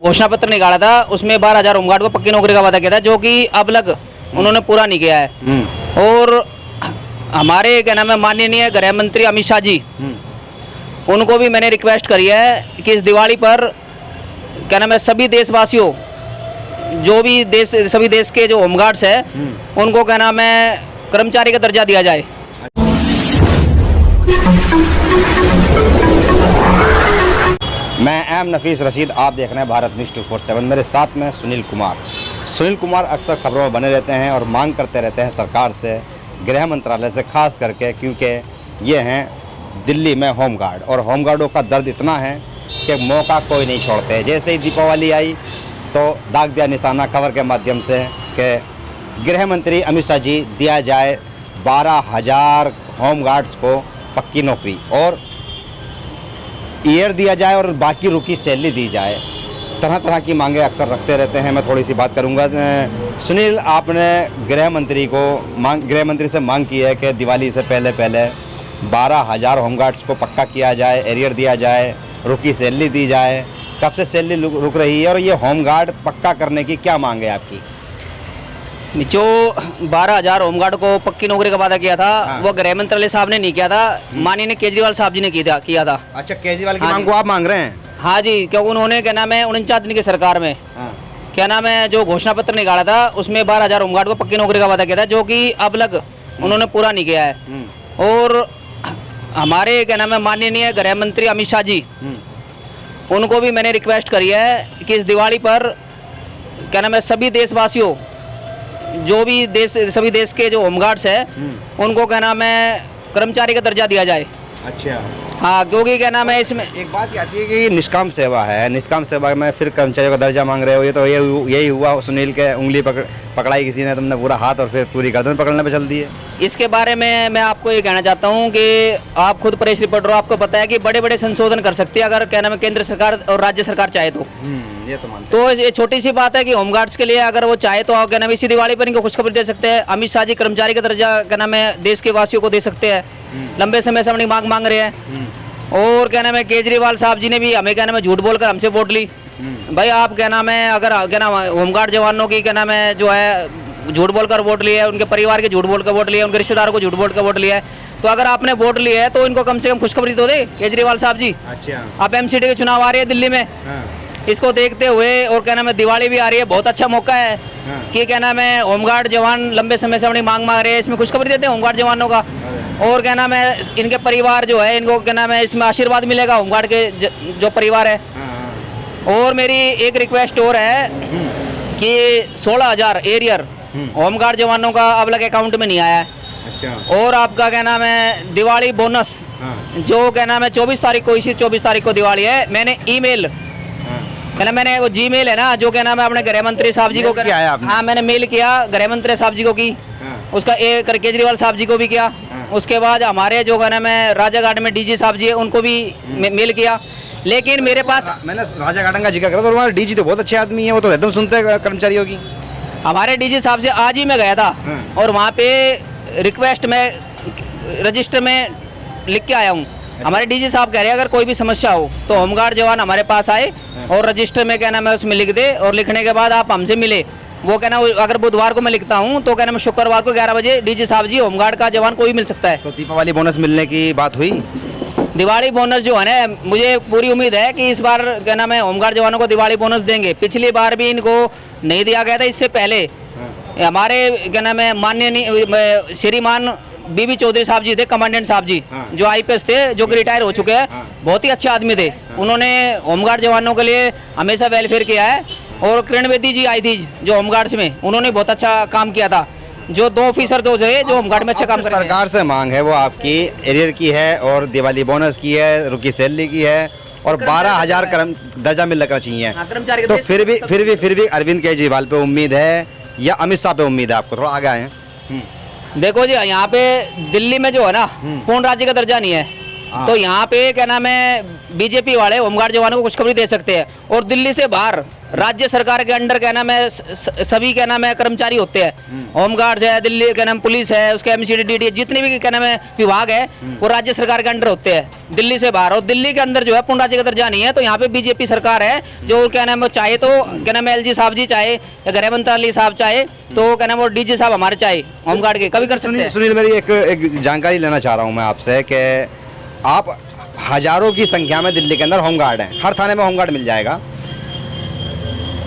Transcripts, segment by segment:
घोषणा पत्र निकाला था, उसमें 12,000 होमगार्ड को पक्की नौकरी का वादा किया था, जो कि अब तक उन्होंने पूरा नहीं किया है। और हमारे क्या नाम है माननीय गृह मंत्री अमित शाह जी, उनको भी मैंने रिक्वेस्ट करी है कि इस दिवाली पर क्या नाम है सभी देशवासियों, जो भी सभी देश के जो होमगार्ड्स है उनको क्या नाम है कर्मचारी का दर्जा दिया जाए। मैं एम नफीस रशीद, आप देख रहे हैं भारत न्यूज़ 247। मेरे साथ में सुनील कुमार अक्सर खबरों में बने रहते हैं और मांग करते रहते हैं सरकार से, गृह मंत्रालय से खास करके, क्योंकि ये हैं दिल्ली में होमगार्ड और होमगार्डों का दर्द इतना है कि मौका कोई नहीं छोड़ते। जैसे ही दीपावली आई तो दाग दिया निशाना खबर के माध्यम से कि गृह मंत्री अमित शाह जी दिया जाए 12,000 होमगार्ड्स को पक्की नौकरी और ईयर दिया जाए और बाकी रुकी सैलरी दी जाए। तरह तरह की मांगे अक्सर रखते रहते हैं। मैं थोड़ी सी बात करूंगा। सुनील, आपने गृह मंत्री से मांग की है कि दिवाली से पहले 12,000 होमगार्ड्स को पक्का किया जाए, एरियर दिया जाए, रुकी सैलरी दी जाए। कब से सैलरी रुक रही है और ये होमगार्ड पक्का करने की क्या मांग है आपकी? जो 12,000 होमगार्ड को पक्की नौकरी का वादा किया था, वो गृह मंत्रालय साहब ने नहीं किया था, माननीय केजरीवाल साहब जी ने किया था। अच्छा, केजरीवाल की मांग को आप मांग रहे हैं? हाँ जी, क्योंकि उन्होंने क्या नाम है 49 दिन की सरकार में क्या नाम है जो घोषणा पत्र निकाला था, उसमें 12,000 होमगार्ड को पक्की नौकरी का वादा किया था, जो कि अब तक उन्होंने पूरा नहीं किया है। और हमारे क्या नाम है माननीय गृह मंत्री अमित शाह जी, उनको भी मैंने रिक्वेस्ट करी है कि इस दिवाली पर क्या नाम है सभी देशवासियों, जो भी सभी देश के जो होमगार्ड्स है उनको क्या नाम है कर्मचारी का दर्जा दिया जाए। अच्छा, हाँ, क्योंकि क्या नाम है इसमें एक बात क्या आती है कि निष्काम सेवा है, निष्काम सेवा में फिर कर्मचारियों का दर्जा मांग रहे हो। ये तो यही हुआ सुनील के उंगली पकड़ाई किसी ने, तुमने पूरा हाथ और फिर पूरी गर्दन पकड़ने पे चल दी है। इसके बारे में मैं आपको ये कहना चाहता हूँ कि आप खुद प्रेस रिपोर्टर हो, आपको पता है कि बड़े बड़े संशोधन कर सकती है अगर क्या नाम है केंद्र सरकार और राज्य सरकार चाहे तो। ये तो मानते हैं। तो ये छोटी सी बात है कि होमगार्ड्स के लिए अगर वो चाहे तो क्या नाम है इसी दिवाली पर इनको खुशखबरी दे सकते हैं। अमित शाह जी कर्मचारी का दर्जा क्या नाम है देश के वासियों को दे सकते हैं, लंबे समय से अपनी मांग रहे हैं। और क्या नाम है केजरीवाल साहब जी ने भी हमें क्या नाम है झूठ बोलकर हमसे वोट ली। भाई आप क्या नाम है अगर क्या नाम है होमगार्ड जवानों की क्या नाम है जो है झूठ बोलकर वोट लिए है, उनके परिवार के झूठ बोलकर वोट लिए, उनके रिश्तेदारों को झूठ बोलकर वोट लिया है, तो अगर आपने वोट लिए है तो इनको कम से कम खुशखबरी तो दे केजरीवाल साहब जी। अच्छा, आप एमसीडी के चुनाव आ रहे हैं दिल्ली में, इसको देखते हुए और क्या नाम है दिवाली भी आ रही है, बहुत अच्छा मौका है कि क्या नाम है होमगार्ड जवान लंबे समय से अपनी मांग रहे हैं, इसमें खुशखबरी देते हैं होमगार्ड जवानों का। और क्या नाम है इनके परिवार जो है इनको क्या नाम है इसमें आशीर्वाद मिलेगा होमगार्ड के जो परिवार है। और मेरी एक रिक्वेस्ट और है कि 16,000 एरियर होमगार्ड जवानों का अब लगे अकाउंट में नहीं आया है। अच्छा। और आपका क्या नाम है दिवाली बोनस जो क्या नाम है 24 तारीख को, इसी 24 तारीख को दिवाली है, मैंने ईमेल क्या नाम मैंने वो जीमेल है ना जो क्या नाम है अपने गृह मंत्री साहब जी को किया है। हाँ, मैंने मेल किया गृह मंत्री साहब जी को की, उसका एक केजरीवाल साहब जी को भी किया, उसके बाद हमारे जो क्या नाम है राजा गार्डन में डीजी साहब जी है उनको भी मेल किया। लेकिन मेरे पास मैंने राजा गार्डन का जिक्र करा तो हमारे डीजी तो बहुत अच्छे आदमी है, वो तो एकदम सुनते हैं कर्मचारियों की। हमारे डीजी साहब से आज ही मैं गया था और वहाँ पे रिक्वेस्ट में रजिस्टर में लिख के आया हूँ। हमारे डीजी साहब कह रहे हैं अगर कोई भी समस्या हो तो होमगार्ड जवान हमारे पास आए और रजिस्टर में क्या नाम है उसमें लिख दे, और लिखने के बाद आप हमसे मिले। वो कहना अगर बुधवार को मैं लिखता हूँ तो कहना मैं शुक्रवार को 11 बजे डीजी साहब जी होमगार्ड का जवान कोई मिल सकता है। तो दीपावली बोनस मिलने की बात हुई? दिवाली बोनस जो है ना, मुझे पूरी उम्मीद है कि इस बार क्या नाम है होमगार्ड जवानों को दिवाली बोनस देंगे। पिछली बार भी इनको नहीं दिया गया था, इससे पहले हमारे क्या नाम है माननीय श्रीमान बीबी चौधरी साहब जी थे, कमांडेंट साहब जी जो आईपीएस थे, जो कि रिटायर हो चुके हैं, बहुत ही अच्छे आदमी थे। उन्होंने होमगार्ड जवानों के लिए हमेशा वेलफेयर किया है। और किरण बेदी जी आई थी जो होमगार्ड्स में, उन्होंने बहुत अच्छा काम किया था। जो 2 ऑफिसर जो होमगार्ड में अच्छा काम कर रहे हैं। सरकार से मांग है वो आपकी एरियर की है और दिवाली बोनस की है, रुकी सैलरी की है और 12,000 दर्जा मिल लगना चाहिए। कर्मचारी तो फिर भी अरविंद केजरीवाल पे उम्मीद है या अमित शाह पे उम्मीद है आपको? थोड़ा आगे आए। देखो जी, यहाँ पे दिल्ली में जो है ना पूर्ण राज्य का दर्जा नहीं है, तो यहाँ पे क्या नाम है बीजेपी वाले होमगार्ड जवानों को खुशखबरी दे सकते हैं। और दिल्ली से बाहर राज्य सरकार के अंडर क्या नाम है सभी क्या नाम है कर्मचारी होते हैं। होमगार्ड है, दिल्ली क्या नाम पुलिस है, उसके एमसीडी जितने भी क्या नाम है विभाग है वो राज्य सरकार के अंडर होते हैं दिल्ली से बाहर। और दिल्ली के अंदर जो है पूर्ण राज्य का दर्जा नहीं है। तो यहाँ पे बीजेपी सरकार है जो क्या नाम है चाहे तो क्या नाम है LG साहब जी चाहे या गृह मंत्रालय साहब चाहे तो क्या नाम है DG साहब हमारे चाहे होमगार्ड के कभी कर सकते हैं। सुनील मेरी एक जानकारी लेना चाह रहा हूँ मैं आपसे कि आप हजारों की संख्या में दिल्ली के अंदर होमगार्ड हैं, हर थाने में होमगार्ड मिल जाएगा।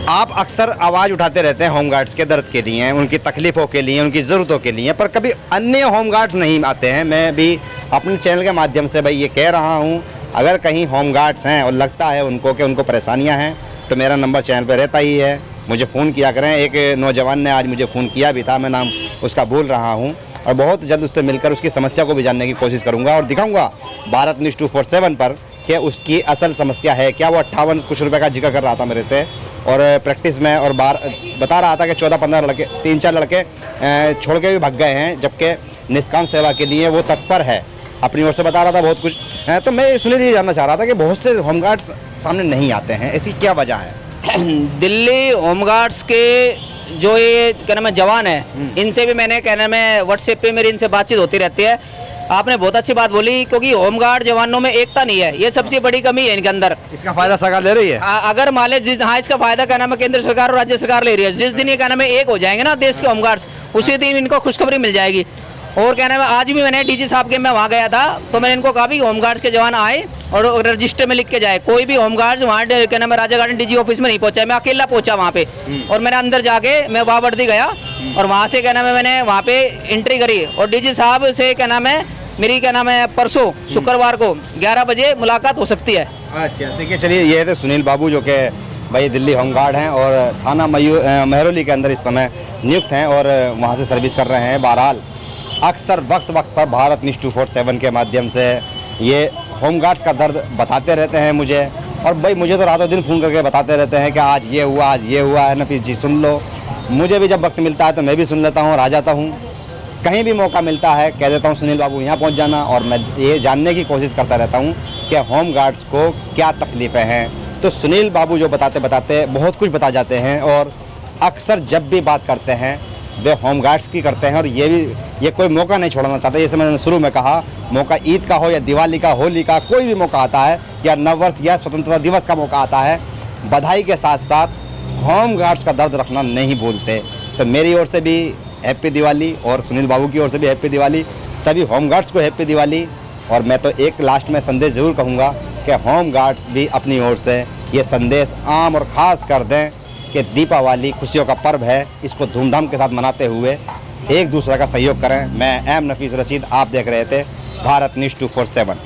आप अक्सर आवाज़ उठाते रहते हैं होमगार्ड्स के दर्द के लिए, उनकी तकलीफ़ों के लिए, उनकी ज़रूरतों के लिए, पर कभी अन्य होमगार्ड्स नहीं आते हैं। मैं भी अपने चैनल के माध्यम से भाई ये कह रहा हूँ, अगर कहीं होमगार्ड्स हैं और लगता है उनको कि उनको परेशानियाँ हैं तो मेरा नंबर चैनल पर रहता ही है, मुझे फ़ोन किया करें। एक नौजवान ने आज मुझे फ़ोन किया भी था, मैं नाम उसका भूल रहा हूँ, और बहुत जल्द उससे मिलकर उसकी समस्या को भी जानने की कोशिश करूँगा और दिखाऊँगा भारत न्यूज़ 247 पर कि उसकी असल समस्या है क्या। वो 58 कुछ रुपए का जिक्र कर रहा था मेरे से, और प्रैक्टिस में और बार बता रहा था कि 14-15 लड़के 3-4 लड़के छोड़ के भी भाग गए हैं, जबकि निष्काम सेवा के लिए वो तत्पर है, अपनी ओर से बता रहा था बहुत कुछ। तो मैं सुनील ये जानना चाह रहा था कि बहुत से होमगार्ड्स सामने नहीं आते हैं, ऐसी क्या वजह है? दिल्ली होमगार्ड्स के जो ये क्या नाम है जवान है, इनसे भी मैंने क्या नाम है व्हाट्सएप पे मेरी इनसे बातचीत होती रहती है। आपने बहुत अच्छी बात बोली, क्योंकि होमगार्ड जवानों में एकता नहीं है, ये सबसे बड़ी कमी है इनके अंदर। इसका फायदा सरकार ले रही है। अगर मान लीजिए हाँ इसका फायदा क्या नाम है केंद्र सरकार और राज्य सरकार ले रही है। जिस दिन ये क्या नाम है एक हो जाएंगे ना देश के होमगार्ड्स, उसी दिन इनको खुशखबरी मिल जाएगी। और क्या नाम है आज भी मैंने DG साहब के मैं वहाँ गया था तो मैंने इनको कहा भी होमगार्ड्स के जवान आए और रजिस्टर में लिख के जाए। कोई भी होमगार्ड्स वहाँ क्या नाम है राजा गार्डन DG ऑफिस में नहीं पहुंचा, मैं अकेला पहुंचा वहाँ पे। और मैंने अंदर जाके मैं बावर्दी गया और वहाँ से क्या नाम है मैंने वहाँ पे एंट्री करी और DG साहब से क्या नाम है मेरी क्या नाम है परसों शुक्रवार को 11 बजे मुलाकात हो सकती है। अच्छा देखिए, चलिए ये थे सुनील बाबू जो कि भाई दिल्ली होमगार्ड हैं और थाना महरौली के अंदर इस समय नियुक्त हैं और वहाँ से सर्विस कर रहे हैं। बहरहाल अक्सर वक्त पर भारत न्यूज़ 247 के माध्यम से ये होमगार्ड्स का दर्द बताते रहते हैं मुझे, और भाई मुझे तो रातों दिन फ़ोन करके बताते रहते हैं कि आज ये हुआ है नफीस जी सुन लो। मुझे भी जब वक्त मिलता है तो मैं भी सुन लेता हूँ और आ जाता हूँ। कहीं भी मौका मिलता है कह देता हूँ सुनील बाबू यहाँ पहुँच जाना, और मैं ये जानने की कोशिश करता रहता हूँ कि होमगार्ड्स को क्या तकलीफ़ें हैं। तो सुनील बाबू जो बताते बहुत कुछ बता जाते हैं, और अक्सर जब भी बात करते हैं वे होमगार्ड्स की करते हैं, और ये कोई मौका नहीं छोड़ना चाहते। जैसे मैंने शुरू में कहा, मौका ईद का हो या दिवाली का, होली का, कोई भी मौका आता है या नववर्ष या स्वतंत्रता दिवस का मौका आता है, बधाई के साथ साथ होमगार्ड्स का दर्द रखना नहीं भूलते। तो मेरी ओर से भी हैप्पी दिवाली और सुनील बाबू की ओर से भी हैप्पी दिवाली, सभी होमगार्ड्स को हैप्पी दिवाली। और मैं तो एक लास्ट में संदेश ज़रूर कहूँगा कि होमगार्ड्स भी अपनी ओर से ये संदेश आम और ख़ास कर दें कि दीपावली खुशियों का पर्व है, इसको धूमधाम के साथ मनाते हुए एक दूसरे का सहयोग करें। मैं एम नफीस रशीद, आप देख रहे थे भारत न्यूज़ 247।